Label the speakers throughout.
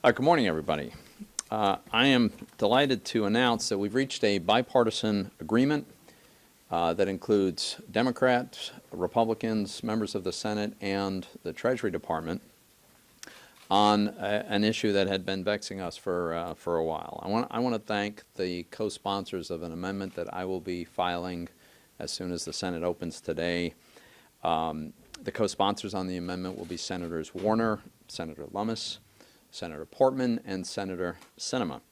Speaker 1: Good morning, everybody. I am delighted to announce that we've reached a bipartisan agreement that includes Democrats, Republicans, members of the Senate, and the Treasury Department on an issue that had been vexing us for a while. I want to thank the co-sponsors of an amendment that I will be filing as soon as the Senate opens today. The co-sponsors on the amendment will be Senators Warner, Senator Lummis, Senator Portman, and Senator Sinema.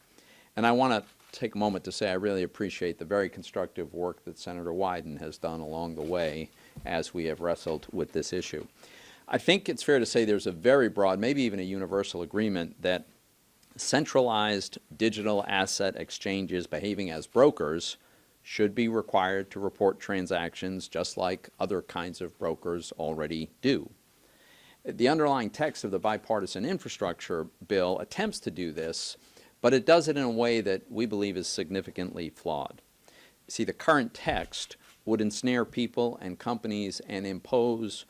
Speaker 1: And I want to take a moment to say I really appreciate the very constructive work that Senator Wyden has done along the way as we have wrestled with this issue. I think it's fair to say there's a very broad, maybe even a universal agreement that centralized digital asset exchanges behaving as brokers should be required to report transactions just like other kinds of brokers already do. The underlying text of the bipartisan infrastructure bill attempts to do this, but it does it in a way that we believe is significantly flawed. See, the current text would ensnare people and companies and impose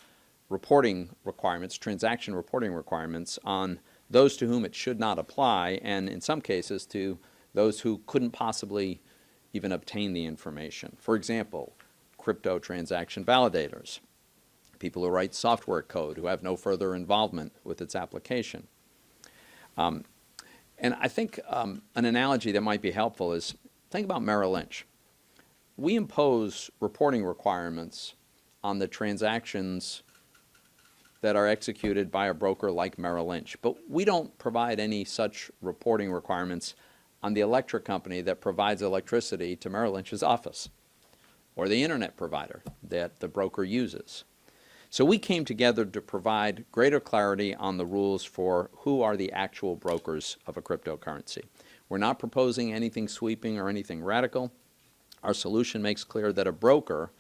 Speaker 1: reporting requirements, transaction reporting requirements, on those to whom it should not apply, and in some cases to those who couldn't possibly even obtain the information. For example, crypto transaction validators, people who write software code who have no further involvement with its application. And I think an analogy that might be helpful is think about Merrill Lynch. We impose reporting requirements on the transactions that are executed by a broker like Merrill Lynch, but we don't provide any such reporting requirements on the electric company that provides electricity to Merrill Lynch's office or the internet provider that the broker uses. So we came together to provide greater clarity on the rules for who are the actual brokers of a cryptocurrency. We're not proposing anything sweeping or anything radical. Our solution makes clear that a broker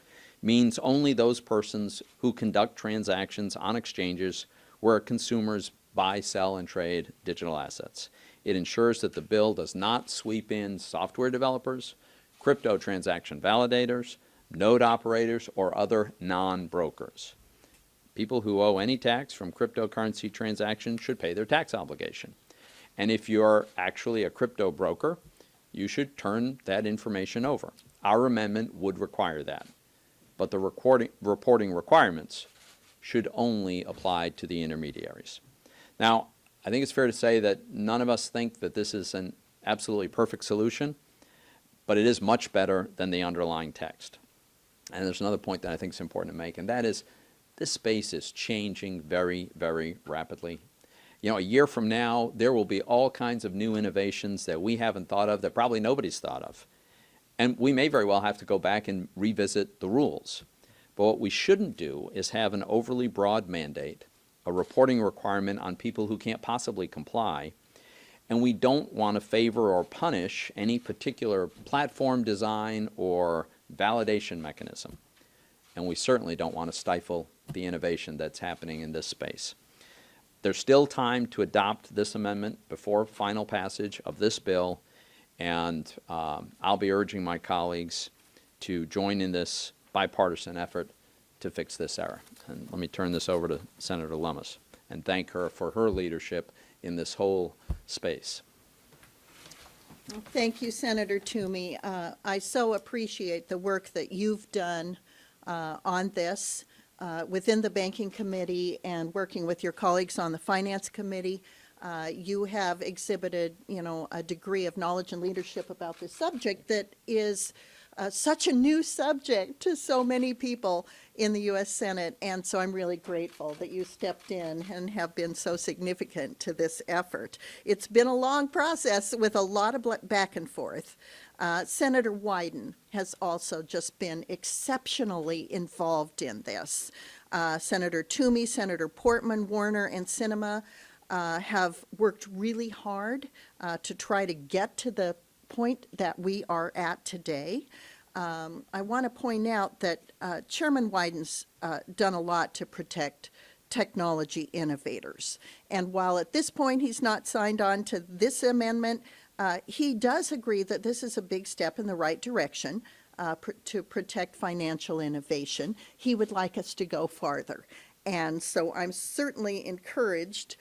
Speaker 1: means only those persons who conduct transactions on exchanges where consumers buy, sell, and trade digital assets. It ensures that the bill does not sweep in software developers, crypto transaction validators, node operators, or other non-brokers. People who owe any tax from cryptocurrency transactions should pay their tax obligation. And if you're actually a crypto broker, you should turn that information over. Our amendment would require that. But the reporting requirements should only apply to the intermediaries. Now, I think it's fair to say that none of us think that this is an absolutely perfect solution, but it is much better than the underlying text. And there's another point that I think is important to make, and that is this space is changing very, very rapidly. You know, a year from now, there will be all kinds of new innovations that we haven't thought of, that probably nobody's thought of. And we may very well have to go back and revisit the rules. But what we shouldn't do is have an overly broad mandate, a reporting requirement on people who can't possibly comply, and we don't want to favor or punish any particular platform design or validation mechanism. And we certainly don't want to stifle the innovation that's happening in this space. There's still time to adopt this amendment before final passage of this bill, and I'll be urging my colleagues to join in this bipartisan effort to fix this error. And let me turn this over to Senator Lummis and thank her for her leadership in this whole space.
Speaker 2: Thank you, Senator Toomey. I so appreciate the work that you've done on this within the Banking Committee and working with your colleagues on the Finance Committee. You have exhibited, a degree of knowledge and leadership about this subject that is such a new subject to so many people in the U.S. Senate, and so I'm really grateful that you stepped in and have been so significant to this effort. It's been a long process with a lot of back and forth. Senator Wyden has also just been exceptionally involved in this. Senator Toomey, Senator Portman, Warner, and Sinema have worked really hard to try to get to the point that we are at today. I want to point out that Chairman Wyden's done a lot to protect technology innovators. And while at this point he's not signed on to this amendment, he does agree that this is a big step in the right direction to protect financial innovation. He would like us to go farther. And so I'm certainly encouraged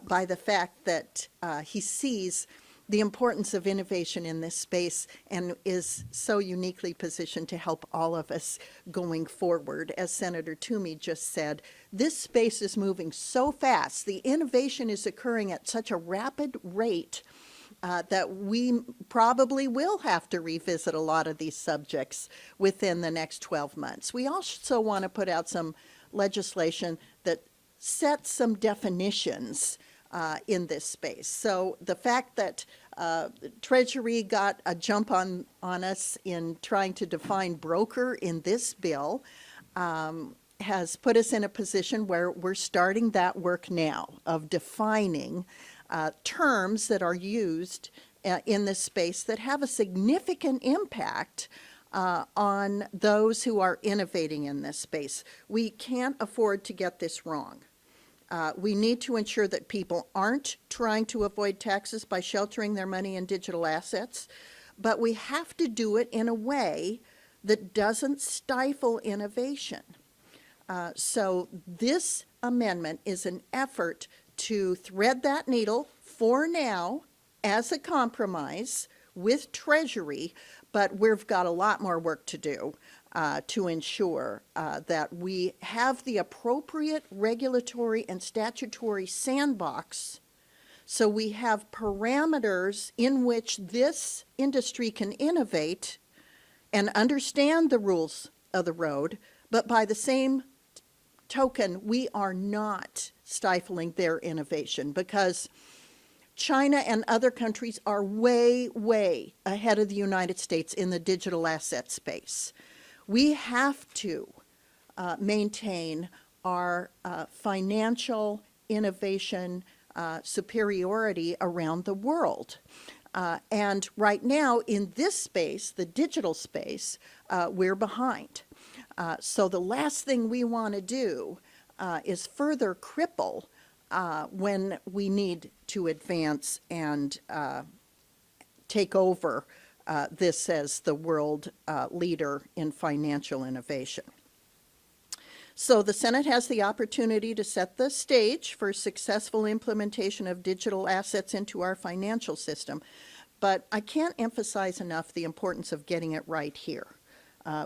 Speaker 2: by the fact that he sees the importance of innovation in this space and is so uniquely positioned to help all of us going forward. As Senator Toomey just said, this space is moving so fast. The innovation is occurring at such a rapid rate that we probably will have to revisit a lot of these subjects within the next 12 months. We also want to put out some legislation that sets some definitions in this space. So the fact that Treasury got a jump on us in trying to define broker in this bill has put us in a position where we're starting that work now of defining terms that are used in this space that have a significant impact on those who are innovating in this space. We can't afford to get this wrong. We need to ensure that people aren't trying to avoid taxes by sheltering their money in digital assets, but we have to do it in a way that doesn't stifle innovation. So this amendment is an effort to thread that needle for now as a compromise with Treasury, but we've got a lot more work to do to ensure that we have the appropriate regulatory and statutory sandbox so we have parameters in which this industry can innovate and understand the rules of the road, but by the same token, we are not stifling their innovation because China and other countries are way, way ahead of the United States in the digital asset space. We have to maintain our financial innovation superiority around the world. And right now in this space, the digital space, we're behind. So the last thing we want to do is further cripple when we need to advance and take over this as the world leader in financial innovation. So the Senate has the opportunity to set the stage for successful implementation of digital assets into our financial system, but I can't emphasize enough the importance of getting it right here.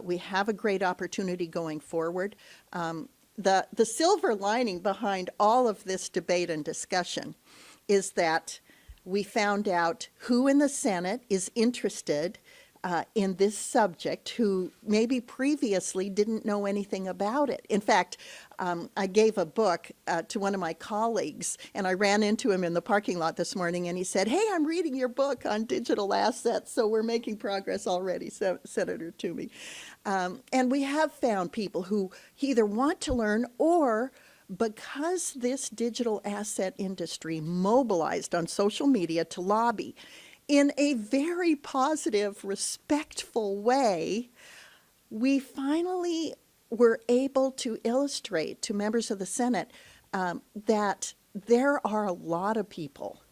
Speaker 2: We have a great opportunity going forward. The silver lining behind all of this debate and discussion is that we found out who in the Senate is interested in this subject who maybe previously didn't know anything about it. In fact, I gave a book to one of my colleagues, and I ran into him in the parking lot this morning, and he said, "Hey, I'm reading your book on digital assets," so we're making progress already, Senator Toomey. And we have found people who either want to learn or because this digital asset industry mobilized on social media to lobby in a very positive, respectful way, we finally were able to illustrate to members of the Senate that there are a lot of people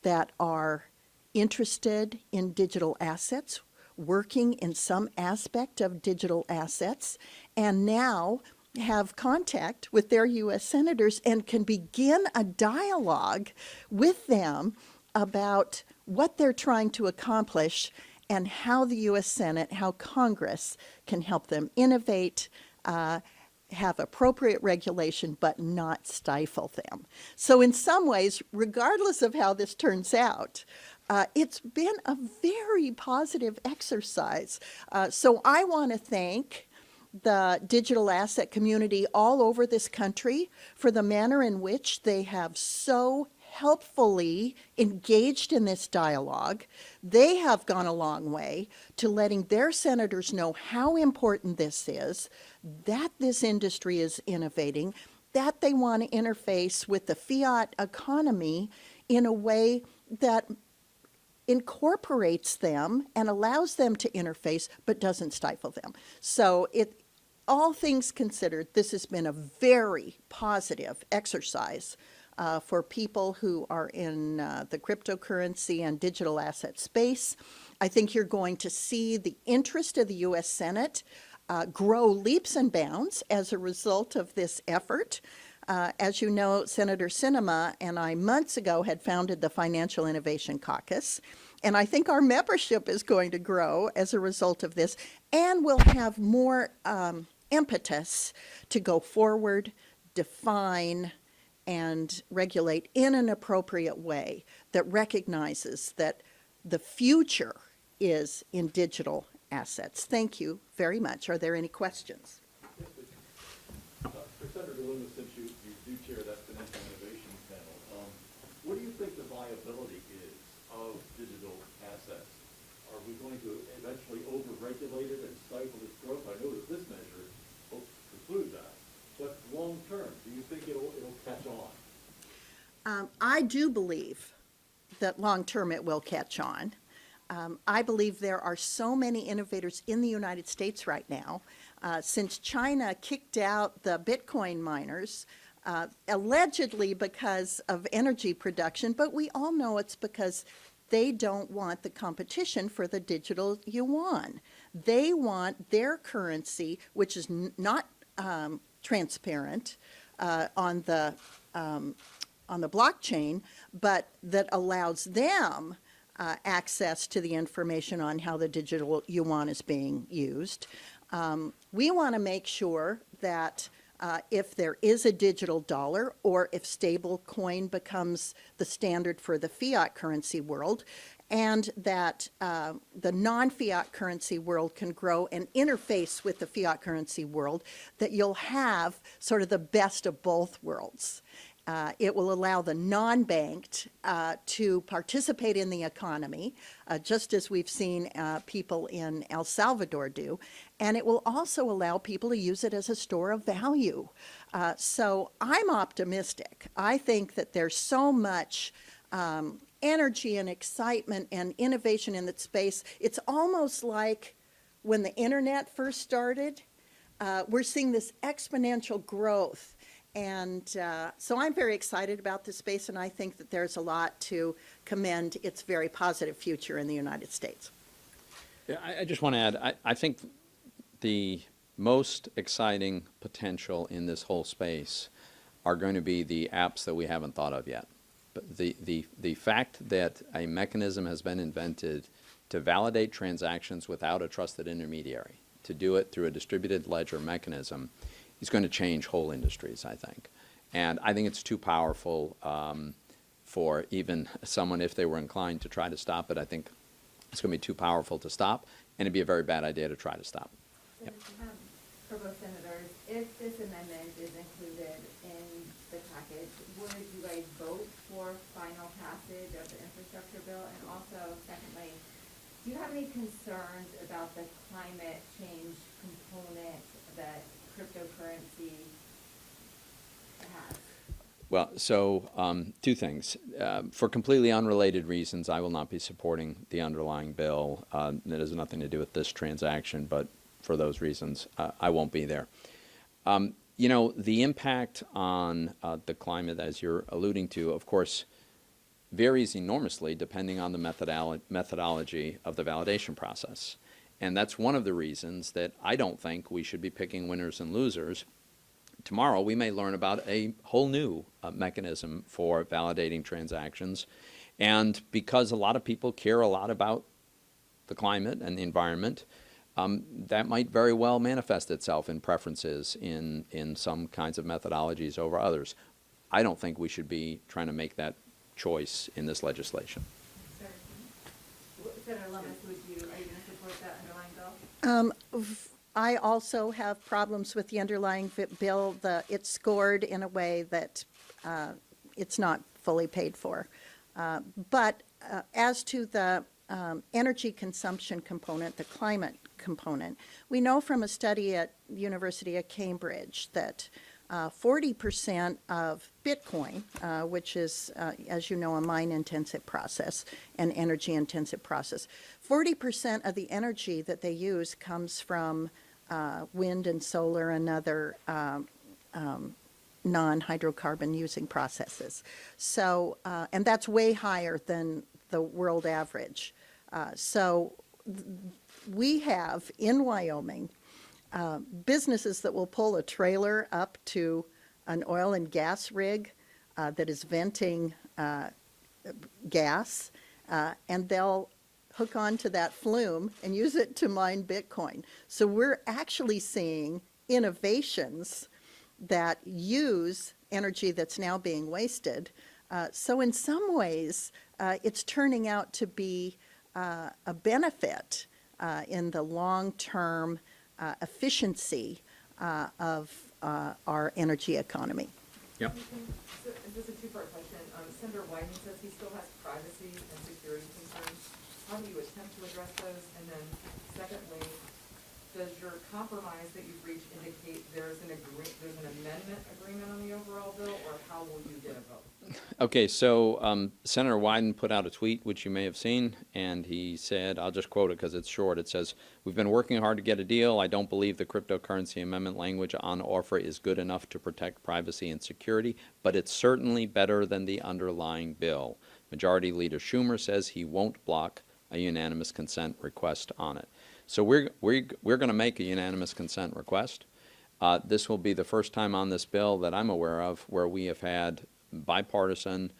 Speaker 2: that are interested in digital assets, working in some aspect of digital assets, and now have contact with their U.S. senators and can begin a dialogue with them about what they're trying to accomplish and how the U.S. Senate, how Congress can help them innovate, have appropriate regulation, but not stifle them. So in some ways, regardless of how this turns out, it's been a very positive exercise. So I want to thank the digital asset community all over this country for the manner in which they have so helpfully engaged in this dialogue. They have gone a long way to letting their senators know how important this is, that this industry is innovating, that they want to interface with the fiat economy in a way that incorporates them and allows them to interface but doesn't stifle them. So all things considered, this has been a very positive exercise for people who are in the cryptocurrency and digital asset space. I think you're going to see the interest of the U.S. Senate grow leaps and bounds as a result of this effort. As you know, Senator Sinema and I months ago had founded the Financial Innovation Caucus, and I think our membership is going to grow as a result of this, and we'll have more impetus to go forward, define, and regulate in an appropriate way that recognizes that the future is in digital assets. Thank you very much. Are there any questions?
Speaker 3: For Senator Loomis, since you do chair that Financial Innovation Panel, what do you think the viability is of digital assets? Are we going to eventually over-regulate it and stifle its growth? I know that this measure hopes to preclude that. But long term, do you think it'll catch on?
Speaker 2: I do believe that long-term it will catch on. I believe there are so many innovators in the United States right now. Since China kicked out the Bitcoin miners, allegedly because of energy production, but we all know it's because they don't want the competition for the digital yuan. They want their currency, which is not transparent on the blockchain, but that allows them access to the information on how the digital yuan is being used. We want to make sure that if there is a digital dollar or if stable coin becomes the standard for the fiat currency world, and that the non-fiat currency world can grow and interface with the fiat currency world, that you'll have sort of the best of both worlds. It will allow the non-banked to participate in the economy, just as we've seen people in El Salvador do, and it will also allow people to use it as a store of value. So I'm optimistic. I think that there's so much energy and excitement and innovation in that space. It's almost like when the internet first started, we're seeing this exponential growth. And so I'm very excited about this space, and I think that there's a lot to commend its very positive future in the United States.
Speaker 1: Yeah, I just want to add, I think the most exciting potential in this whole space are going to be the apps that we haven't thought of yet. But the fact that a mechanism has been invented to validate transactions without a trusted intermediary, to do it through a distributed ledger mechanism, is going to change whole industries, I think. And I think it's too powerful for even someone, if they were inclined to try to stop it. I think it's going to be too powerful to stop, and it'd be a very bad idea to try to stop.
Speaker 4: So, for both senators, if this amendment is included in the package, would you guys vote for final passage of the infrastructure bill? And also, secondly, do you have any concerns about the climate change component that cryptocurrency has?
Speaker 1: Well, so two things. For completely unrelated reasons, I will not be supporting the underlying bill. That has nothing to do with this transaction, but for those reasons, I won't be there. You know, the impact on the climate, as you're alluding to, of course, varies enormously depending on the methodology of the validation process. And that's one of the reasons that I don't think we should be picking winners and losers. Tomorrow, we may learn about a whole new mechanism for validating transactions. And because a lot of people care a lot about the climate and the environment, that might very well manifest itself in preferences in some kinds of methodologies over others. I don't think we should be trying to make that choice in this legislation.
Speaker 4: Senator Lummis, are you going to support that underlying bill?
Speaker 2: I also have problems with the underlying bill. It's scored in a way that it's not fully paid for. But as to the energy consumption component, the climate component, we know from a study at the University of Cambridge that 40% of Bitcoin, which is, as you know, a mine-intensive process, an energy-intensive process, 40% of the energy that they use comes from wind and solar and other non-hydrocarbon using processes. So, and that's way higher than the world average. So we have in Wyoming businesses that will pull a trailer up to an oil and gas rig that is venting gas, and they'll hook onto that flume and use it to mine Bitcoin. So we're actually seeing innovations that use energy that's now being wasted. So in some ways, it's turning out to be a benefit in the long-term efficiency of our energy economy.
Speaker 1: Yep.
Speaker 5: So, this is a two-part question. Senator Wyden says he still has privacy and security concerns. How do you attempt to address those? And then secondly, does your compromise that you've reached indicate there's an amendment agreement on the overall bill, or how will you get a vote?
Speaker 1: Okay, so Senator Wyden put out a tweet, which you may have seen, and he said, I'll just quote it because it's short. It says, "We've been working hard to get a deal. I don't believe the cryptocurrency amendment language on offer is good enough to protect privacy and security, but it's certainly better than the underlying bill." Majority Leader Schumer says he won't block a unanimous consent request on it. So we're going to make a unanimous consent request. This will be the first time on this bill that I'm aware of where we have had bipartisan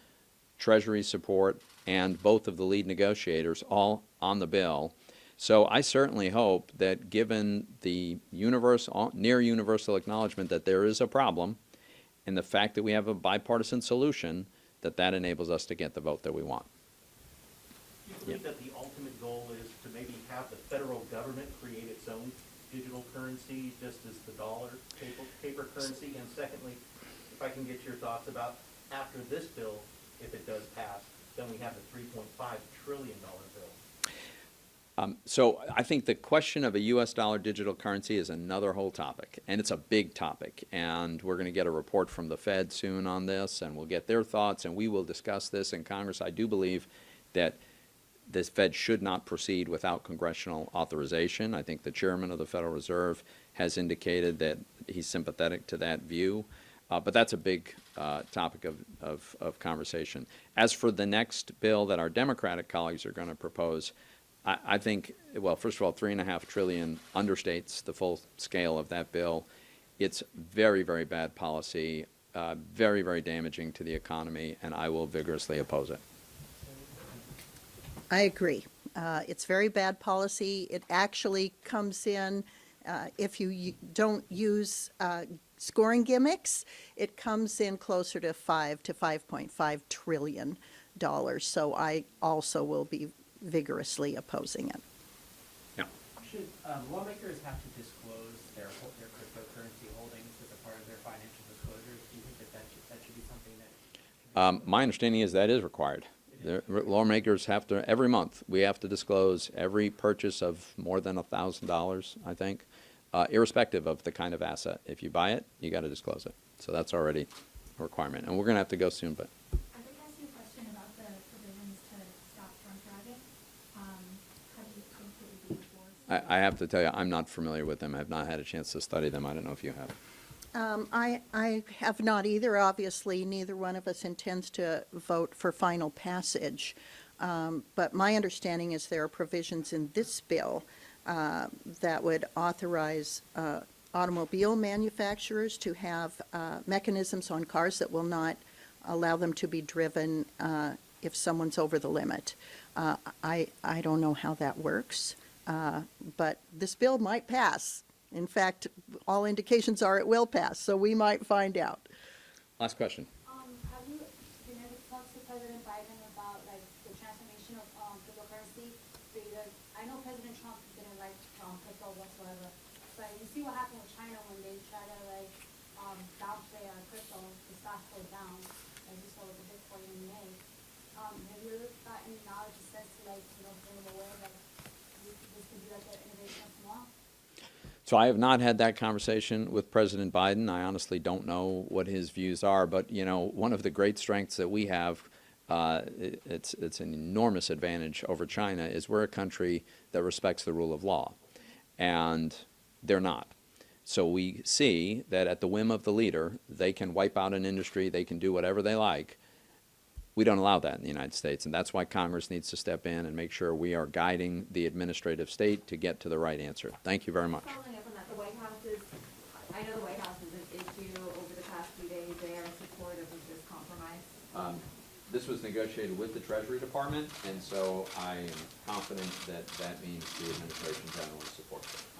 Speaker 1: Treasury support and both of the lead negotiators all on the bill. So I certainly hope that given the near universal acknowledgement that there is a problem and the fact that we have a bipartisan solution, that enables us to get the vote that we want.
Speaker 3: Do you believe that the ultimate goal is to maybe have the federal government create its own digital currency, just as the dollar paper currency? And secondly, if I can get your thoughts about after this bill, if it does pass, then we have the $3.5 trillion bill.
Speaker 1: So I think the question of a U.S. dollar digital currency is another whole topic, and it's a big topic. And we're going to get a report from the Fed soon on this, and we'll get their thoughts, and we will discuss this in Congress. I do believe that this Fed should not proceed without congressional authorization. I think the chairman of the Federal Reserve has indicated that he's sympathetic to that view. But that's a big topic of conversation. As for the next bill that our Democratic colleagues are going to propose, I think, well, first of all, $3.5 trillion understates the full scale of that bill. It's very, very bad policy, very, very damaging to the economy, and I will vigorously oppose it.
Speaker 2: I agree. It's very bad policy. It actually comes in, if you don't use scoring gimmicks, it comes in closer to $5 to $5.5 trillion. So I also will be vigorously opposing it.
Speaker 1: Yeah.
Speaker 6: Should lawmakers have to disclose their cryptocurrency holdings as a part of their financial disclosures? Do you think that should be something that?
Speaker 1: My understanding is that is required. The lawmakers have to, every month, we have to disclose every purchase of more than $1,000, I think, irrespective of the kind of asset. If you buy it, you got to disclose it. So that's already a requirement. And we're going to have to go soon, but.
Speaker 7: I'd like to ask you a question about the provisions to stop drunk driving. How do you think it would be enforced?
Speaker 1: I have to tell you, I'm not familiar with them. I have not had a chance to study them. I don't know if you have.
Speaker 2: I have not either. Obviously, neither one of us intends to vote for final passage. But my understanding is there are provisions in this bill that would authorize automobile manufacturers to have mechanisms on cars that will not allow them to be driven if someone's over the limit. I don't know how that works, but this bill might pass. In fact, all indications are it will pass, so we might find out.
Speaker 1: Last question.
Speaker 7: Have you been able to talk to President Biden about like the transformation of cryptocurrency? Because I know President Trump didn't like crypto whatsoever, but you see what happened with China when they try to like downplay crypto, the stock goes down, as you saw with the Bitcoin in May. Have you ever gotten knowledge that says to like bring them aware that this could be like an innovation of tomorrow?
Speaker 1: So I have not had that conversation with President Biden. I honestly don't know what his views are. But, one of the great strengths that we have, it's an enormous advantage over China, is we're a country that respects the rule of law. And they're not. So we see that at the whim of the leader, they can wipe out an industry, they can do whatever they like. We don't allow that in the United States, and that's why Congress needs to step in and make sure we are guiding the administrative state to get to the right answer. Thank you very much.
Speaker 4: Following up on that, I know the White House has an issue over the past few days
Speaker 1: This was negotiated with the Treasury Department, and so I am confident that that means the Administration generally supports it.